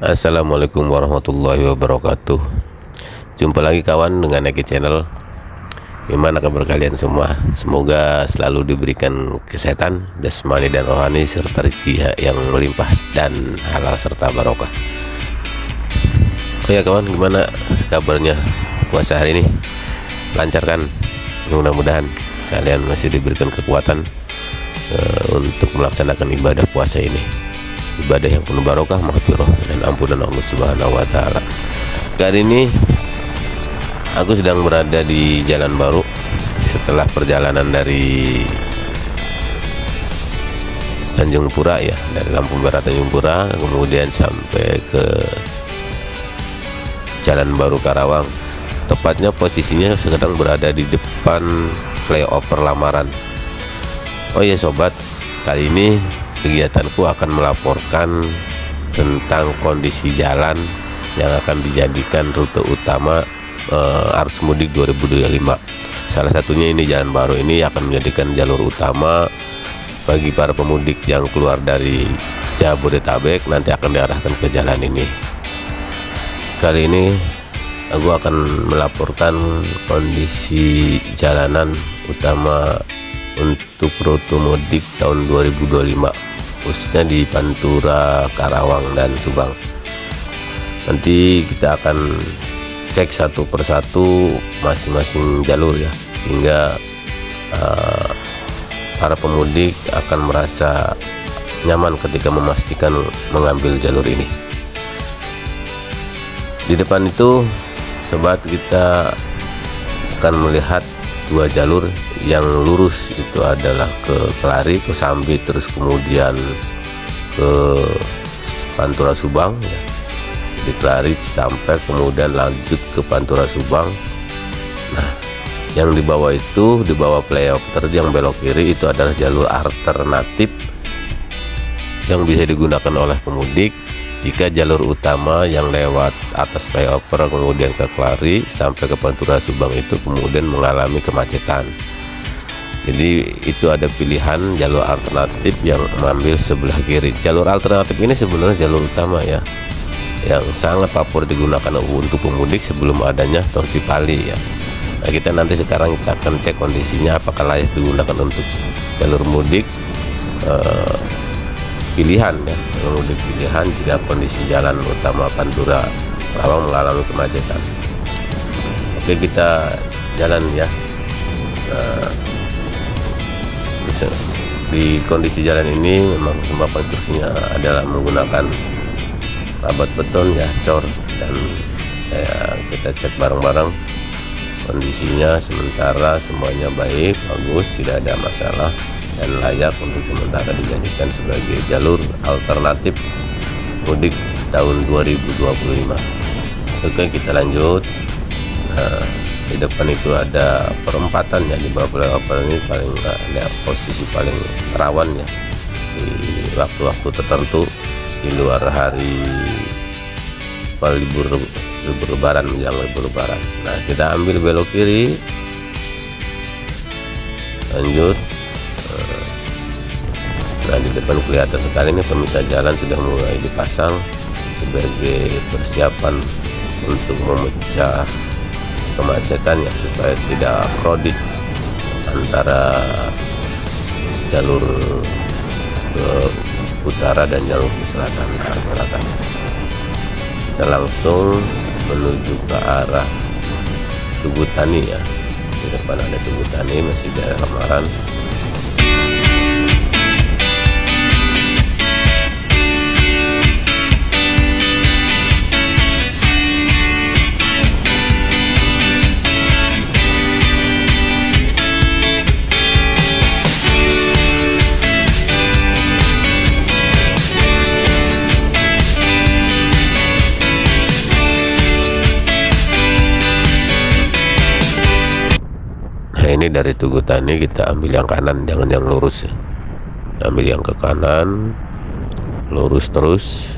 Assalamualaikum warahmatullahi wabarakatuh. Jumpa lagi kawan dengan Eki Channel. Gimana kabar kalian semua? Semoga selalu diberikan kesehatan, jasmani dan rohani, serta rezeki yang melimpah dan halal serta barokah. Oh ya kawan, gimana kabarnya puasa hari ini? Lancar kan? Mudah-mudahan kalian masih diberikan kekuatan untuk melaksanakan ibadah puasa ini. Ibadah yang penuh barokah, maghfirah dan ampunan Allah Subhanahu wa taala. Kali ini aku sedang berada di Jalan Baru setelah perjalanan dari Tanjung Pura ya, dari Lampung Barat Tanjung Pura, kemudian sampai ke Jalan Baru Karawang. Tepatnya posisinya sedang berada di depan flyover Lamaran. Oh ya sobat, kali ini kegiatanku akan melaporkan tentang kondisi jalan yang akan dijadikan rute utama arus mudik 2025. Salah satunya ini Jalan Baru ini akan menjadikan jalur utama bagi para pemudik yang keluar dari Jabodetabek, nanti akan diarahkan ke jalan ini. Kali ini aku akan melaporkan kondisi jalanan utama untuk rute mudik tahun 2025, khususnya di Pantura, Karawang, dan Subang. Nanti kita akan cek satu persatu masing-masing jalur ya, sehingga para pemudik akan merasa nyaman ketika memastikan mengambil jalur ini. Di depan itu sobat, kita akan melihat dua jalur yang lurus, itu adalah ke Kelari, ke Sambi, terus kemudian ke Pantura Subang ya. Di Kelari, Cikampek, kemudian lanjut ke Pantura Subang. Nah, yang di bawah itu, di bawah flyover yang belok kiri itu adalah jalur alternatif yang bisa digunakan oleh pemudik jika jalur utama yang lewat atas flyover kemudian ke Kelari sampai ke Pantura Subang itu kemudian mengalami kemacetan. Jadi itu ada pilihan jalur alternatif yang mengambil sebelah kiri. Jalur alternatif ini sebenarnya jalur utama ya, yang sangat favorit digunakan untuk pemudik sebelum adanya tol Cipali ya. Nah, kita nanti sekarang kita akan cek kondisinya apakah layak digunakan untuk jalur mudik pilihan ya, jalur mudik pilihan jika kondisi jalan utama Pantura Karawang mengalami kemacetan. Oke, kita jalan ya. Di kondisi jalan ini memang semua konstruksinya adalah menggunakan rabat beton ya, cor, dan kita cek bareng-bareng kondisinya. Sementara semuanya baik, bagus, tidak ada masalah dan layak untuk sementara dijadikan sebagai jalur alternatif mudik tahun 2025. Oke, kita lanjut. Nah, di depan itu ada perempatan ya, di bawah flyover ini paling ada posisi paling rawan ya di waktu-waktu tertentu di luar hari libur lebaran, menjelang libur lebaran. Nah, kita ambil belok kiri, lanjut. Nah, di depan kelihatan sekali ini pemisah jalan sudah mulai dipasang sebagai persiapan untuk memecah kemacetan ya, supaya tidak crowded antara jalur ke utara dan jalur ke selatan. Kita langsung menuju ke arah Tugu Tani ya. Di depan ada Tugu Tani, masih di daerah Lamaran. Ini dari Tugu Tani kita ambil yang kanan, jangan yang lurus ya. Ambil yang ke kanan, lurus terus.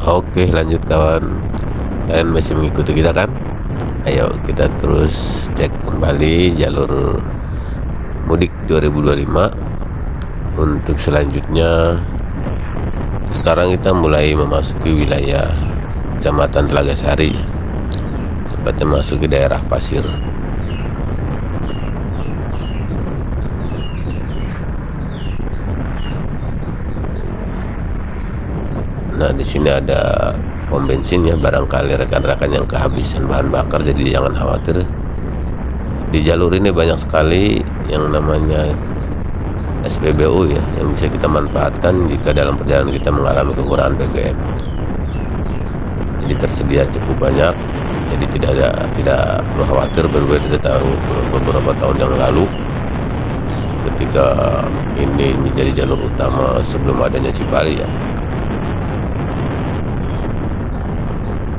Oke, lanjut kawan. Kalian masih mengikuti kita kan? Ayo kita terus cek kembali jalur mudik 2025. Untuk selanjutnya, sekarang kita mulai memasuki wilayah Kecamatan Telaga Sari, tepatnya masuk ke daerah Pasir. Nah, di sini ada pom bensin ya, barangkali rekan-rekan yang kehabisan bahan bakar, jadi jangan khawatir. Di jalur ini banyak sekali yang namanya SPBU ya, yang bisa kita manfaatkan jika dalam perjalanan kita mengalami kekurangan BBM. Jadi tersedia cukup banyak, jadi tidak perlu khawatir. Berbeda tahu beberapa tahun yang lalu ketika ini menjadi jalur utama sebelum adanya Cipali ya.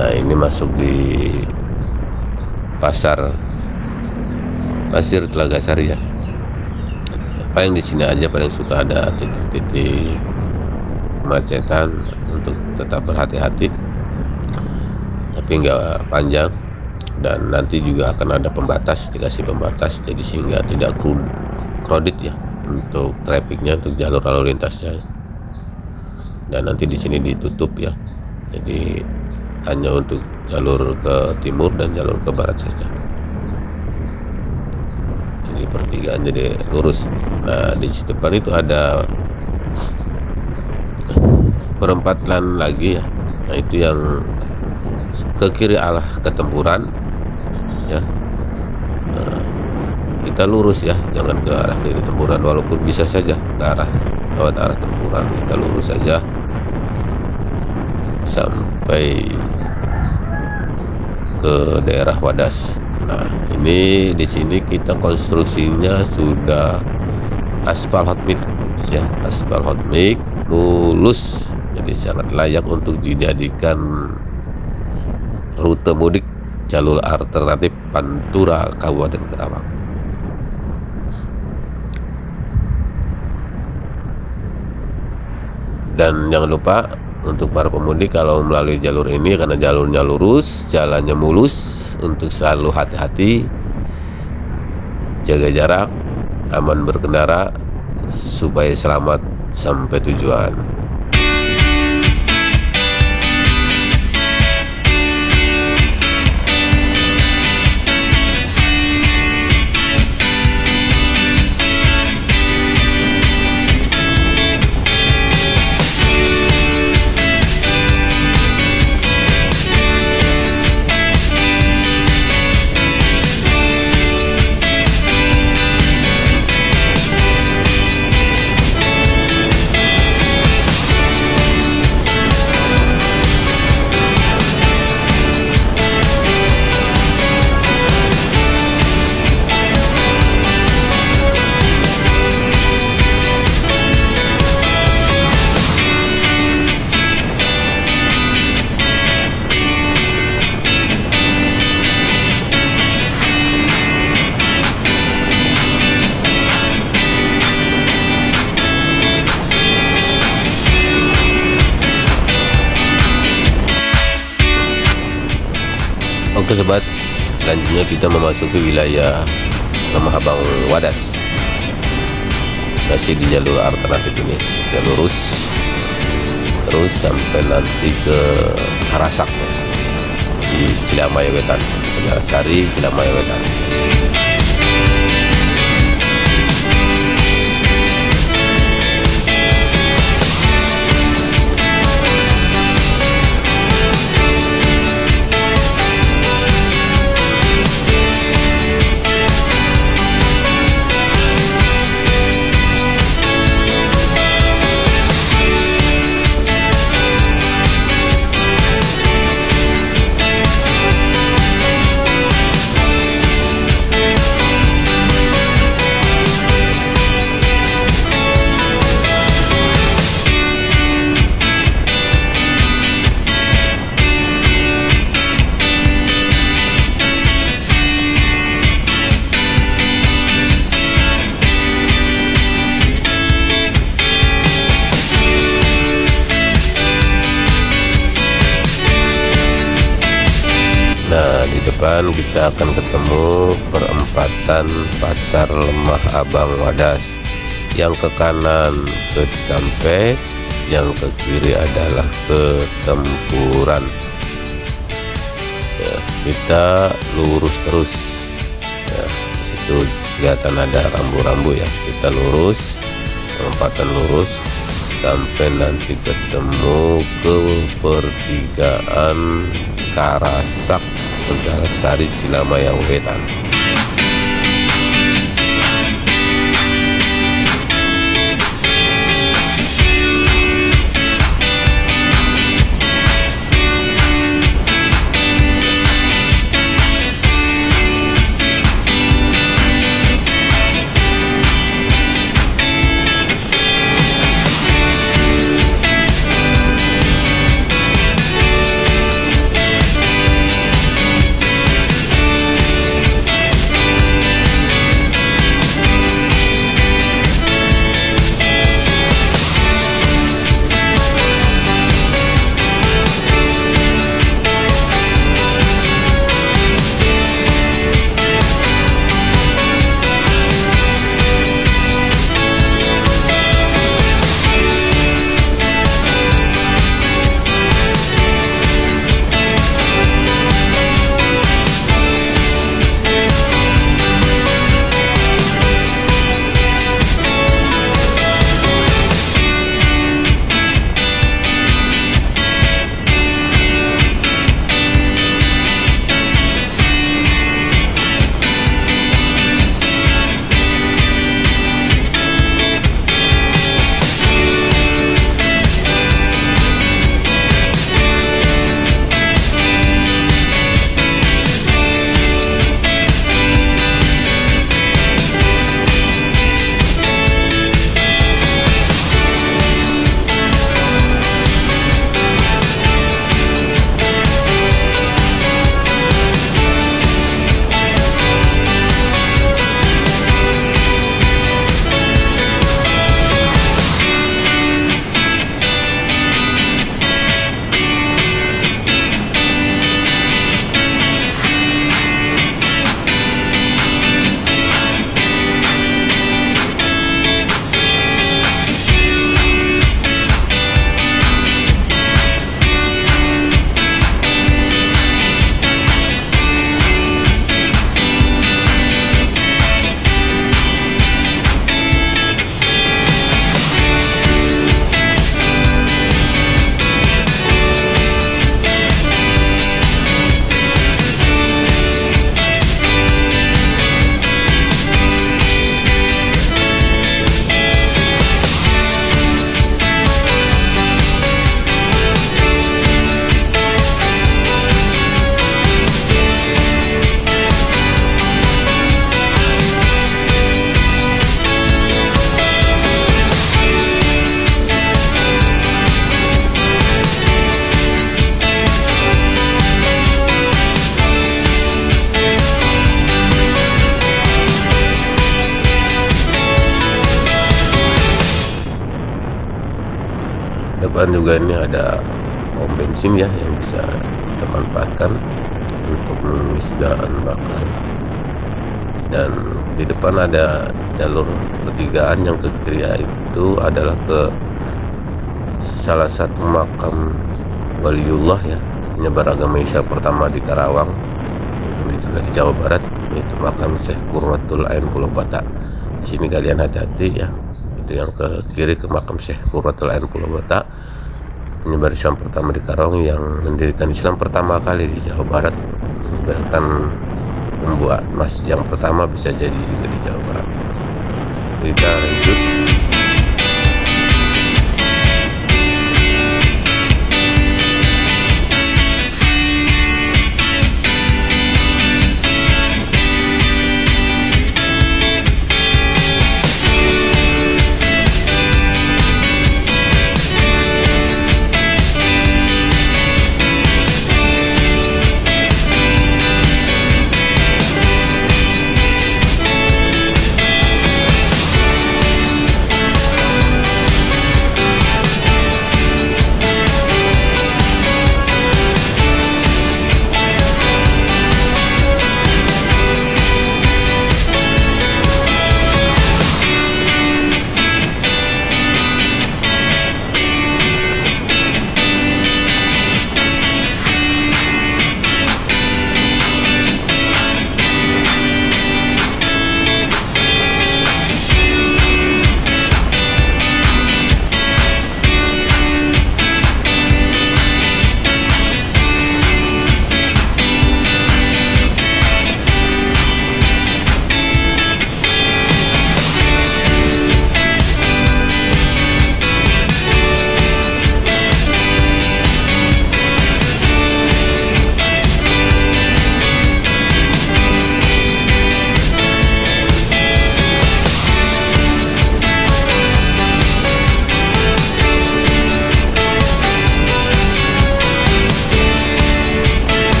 Nah, ini masuk di Pasir Telaga Sari ya. Paling di sini aja paling suka ada titik-titik kemacetan, untuk tetap berhati-hati, tapi nggak panjang, dan nanti juga akan ada pembatas, dikasih pembatas, jadi sehingga tidak crowded ya untuk trafficnya, untuk jalur lalu lintasnya. Dan nanti di sini ditutup ya, jadi hanya untuk jalur ke timur dan jalur ke barat saja. Jadi pertigaan jadi lurus. Nah, di depan itu ada perempatan lagi ya. Nah, itu yang ke kiri arah Ketempuran ya. Nah, kita lurus ya, jangan ke arah kiri Tempuran, walaupun bisa saja ke lewat arah Tempuran. Kita lurus saja sampai ke daerah Wadas. Nah, ini di sini kita konstruksinya sudah aspal hot mix ya, aspal hot mix mulus, jadi sangat layak untuk dijadikan rute mudik jalur alternatif Pantura Kabupaten Karawang. Dan jangan lupa untuk para pemudik, kalau melalui jalur ini, karena jalurnya lurus, jalannya mulus, untuk selalu hati-hati, jaga jarak, aman berkendara, supaya selamat sampai tujuan. Oke sobat, selanjutnya kita memasuki wilayah Lemah Abang Wadas. Masih di jalur alternatif ini, kita lurus terus sampai nanti ke Harasak di Cilamaya Wetan, Telaga Sari, Cilamaya Wetan. depan kita akan ketemu perempatan Pasar Lemah Abang Wadas. Yang ke kanan ke Cikampek, yang ke kiri adalah ke Tempuran. Ya, kita lurus terus. Ya, disitu kelihatan ada rambu-rambu ya. Kita lurus, perempatan lurus sampai nanti ketemu ke pertigaan Karasak, Tegarsari, Cilamaya Wetan. Depan juga ini ada pom bensin ya yang bisa kita manfaatkan untuk mengisi bahan bakar. Dan di depan ada jalur pertigaan, yang ke kiri itu adalah ke salah satu makam waliullah ya, penyebar agama Islam pertama di Karawang, ini juga di Jawa Barat, yaitu makam Syekh Qurratul Ain Pulau Batak. Di sini kalian hati-hati ya. Itu yang ke kiri ke makam Syekh Qurratul Ain Pulau Batak, penyebar Islam pertama di Karawang, yang mendirikan Islam pertama kali di Jawa Barat, bahkan membuat masjid yang pertama bisa jadi juga di Jawa Barat. Kita lanjut.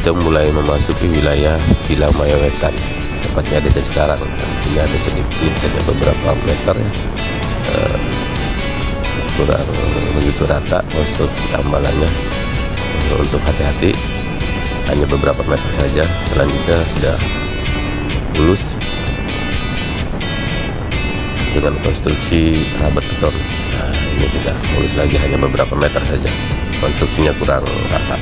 kita mulai memasuki wilayah Villa Maya Wetan, tempatnya ada sekarang. Ini ada sedikit, hanya beberapa meter ya, kurang begitu rata konstruksi tambalannya. Untuk hati-hati, hanya beberapa meter saja, selanjutnya sudah mulus dengan konstruksi rabat beton. Nah, ini sudah mulus lagi, hanya beberapa meter saja, konstruksinya kurang rata.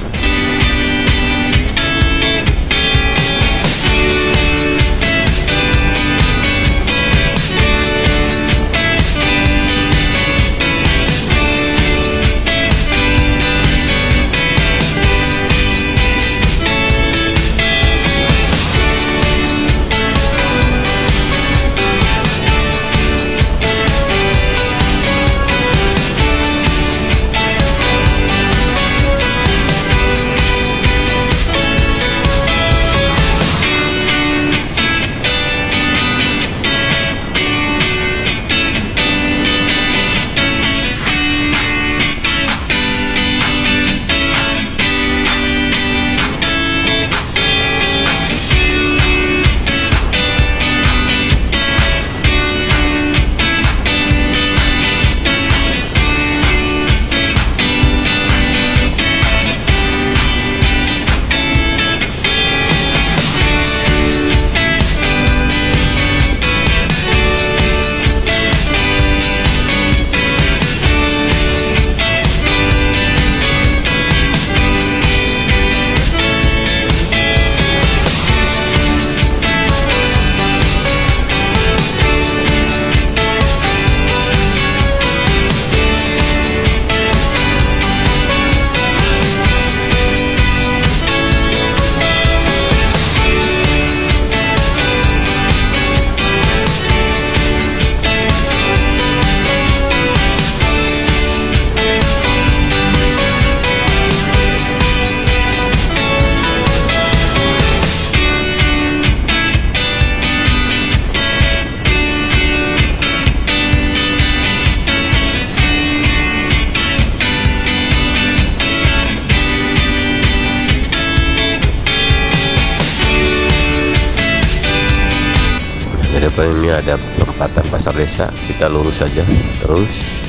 Di depan ini ada perempatan pasar desa, kita lurus saja terus.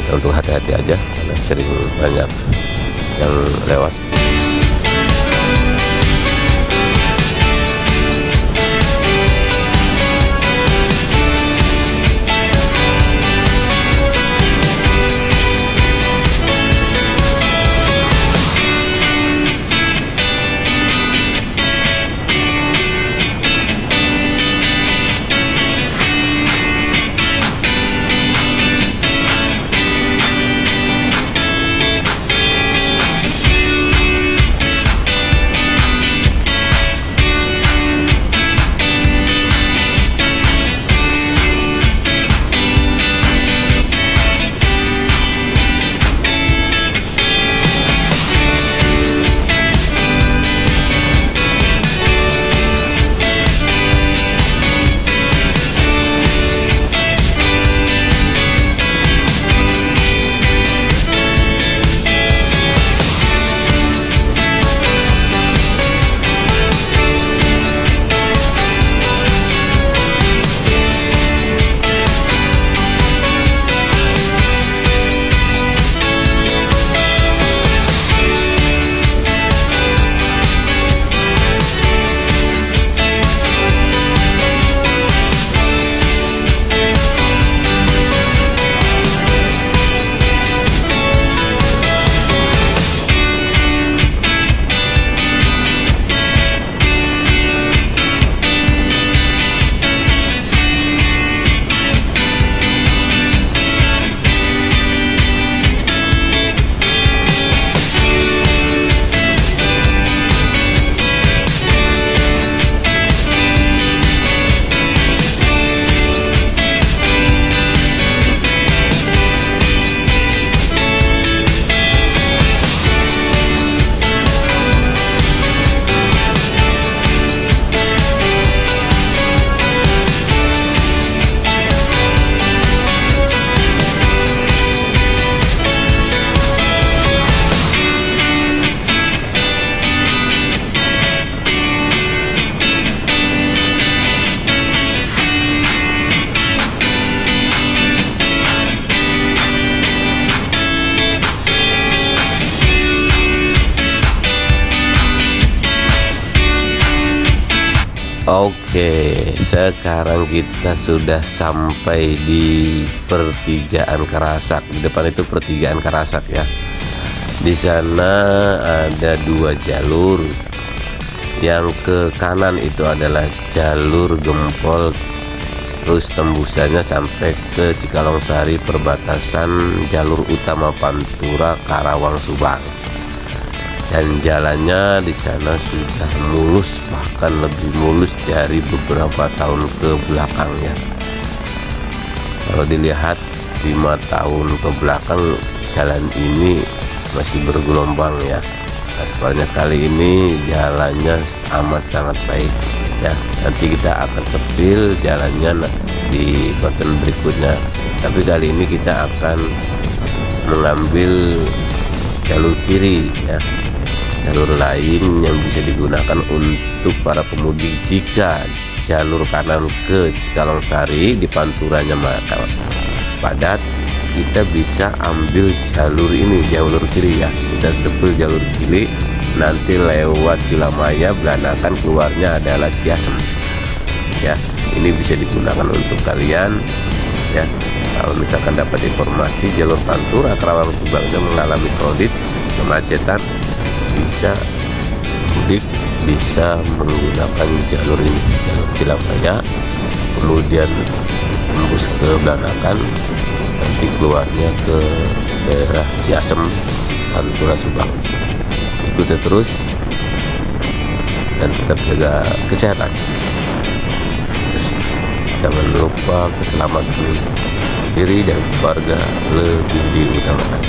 Untuk hati-hati aja karena sering banyak yang lewat. Oke, sekarang kita sudah sampai di pertigaan Karasak. Di depan itu pertigaan Karasak ya. Di sana ada 2 jalur. Yang ke kanan itu adalah jalur Gempol, terus tembusannya sampai ke Cikalongsari, perbatasan jalur utama Pantura Karawang Subang. Dan jalannya di sana sudah mulus, bahkan lebih mulus dari beberapa tahun ke belakang ya. Kalau dilihat 5 tahun ke belakang, jalan ini masih bergelombang ya. Aspalnya kali ini jalannya amat sangat baik ya. Nanti kita akan sepil jalannya di konten berikutnya, tapi kali ini kita akan mengambil jalur kiri ya, jalur lain yang bisa digunakan untuk para pemudik. Jika jalur kanan ke Cikalongsari di Panturanya padat, kita bisa ambil jalur ini, jalur kiri ya. Kita sepil jalur kiri, nanti lewat Cilamaya, Belanakan, keluarnya adalah Ciasem ya. Ini bisa digunakan untuk kalian ya. Kalau misalkan dapat informasi jalur Pantura Karawang Subang mengalami kredit kemacetan, bisa mudik bisa menggunakan jalur ini, jalur Cilamaya, kemudian tembus ke Belanakan, nanti keluarnya ke daerah Ciasem, Pantura Subang. Ikuti terus dan tetap jaga kesehatan. Jangan lupa keselamatan diri dan keluarga lebih diutamakan.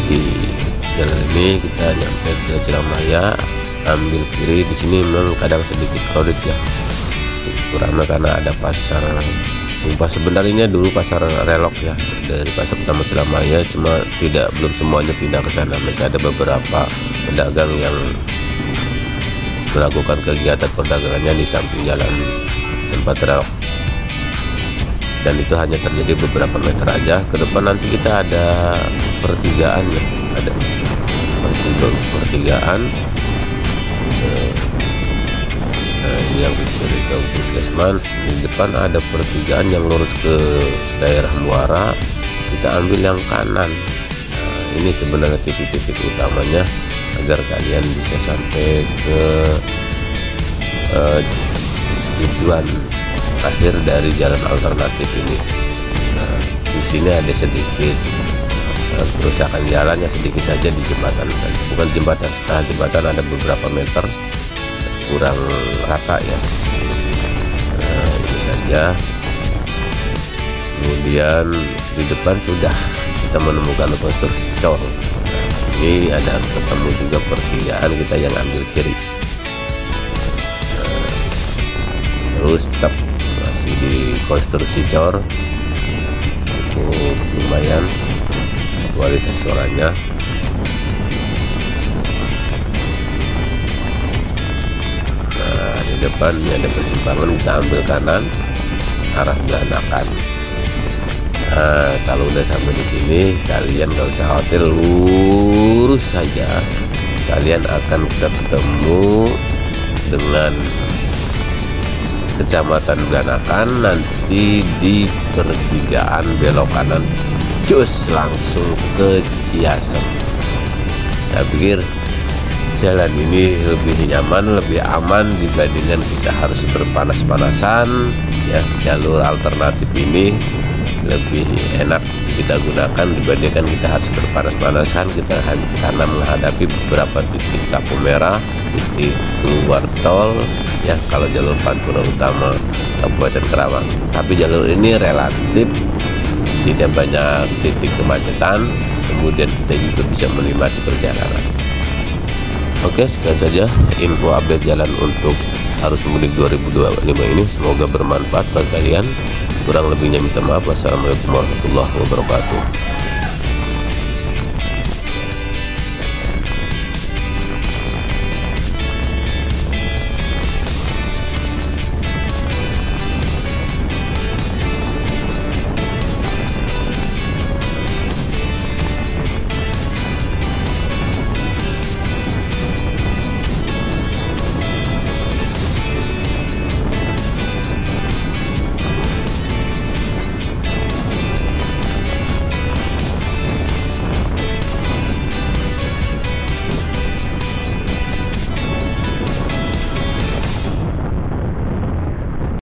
di jalan ini kita nyampe ke Cilamaya, ambil kiri. Di sini memang kadang sedikit crowded ya, kurangnya karena ada pasar tumpah. Sebenarnya dulu pasar relok ya, dari pasar utama Cilamaya, cuma belum semuanya pindah ke sana. Masih ada beberapa pedagang yang melakukan kegiatan perdagangannya di samping jalan tempat relok, dan itu hanya terjadi beberapa meter aja ke depan. Nanti kita ada pertigaan ya, ada pertigaan yang dari ke Puskesmas. Di depan ada pertigaan yang lurus ke daerah Muara, kita ambil yang kanan. Ini sebenarnya titik-titik utamanya agar kalian bisa sampai ke tujuan akhir dari jalan alternatif ini. Di sini ada sedikit kerusakan jalan ya, sedikit saja di jembatan, bukan jembatan, setengah jembatan, ada beberapa meter kurang rata ya. Ini saja. Kemudian di depan sudah kita menemukan konstruksi cor. Ini ada ketemu juga pertigaan kita yang ambil kiri. Terus tetap masih di konstruksi cor, cukup lumayan kualitas suaranya. Nah, di depan ini ada persimpangan, kita ambil kanan arah Belanakan. Nah, kalau udah sampai di sini kalian gak usah khawatir, lurus saja kalian akan ketemu dengan Kecamatan Belanakan. Nanti di pertigaan belok kanan cus langsung ke Ciasem. Saya pikir jalan ini lebih nyaman, lebih aman dibandingkan kita harus berpanas-panasan ya. Jalur alternatif ini lebih enak kita gunakan dibandingkan kita harus berpanas-panasan kita karena menghadapi beberapa titik lampu merah, titik keluar tol ya, kalau jalur Pantura Utama Kabupaten Karawang. Tapi jalur ini relatif tidak banyak titik kemacetan, kemudian kita juga bisa menikmati perjalanan. Oke, sekian saja info update jalan untuk arus mudik 2025 ini. Semoga bermanfaat bagi kalian. Kurang lebihnya minta maaf. Wassalamualaikum warahmatullahi wabarakatuh.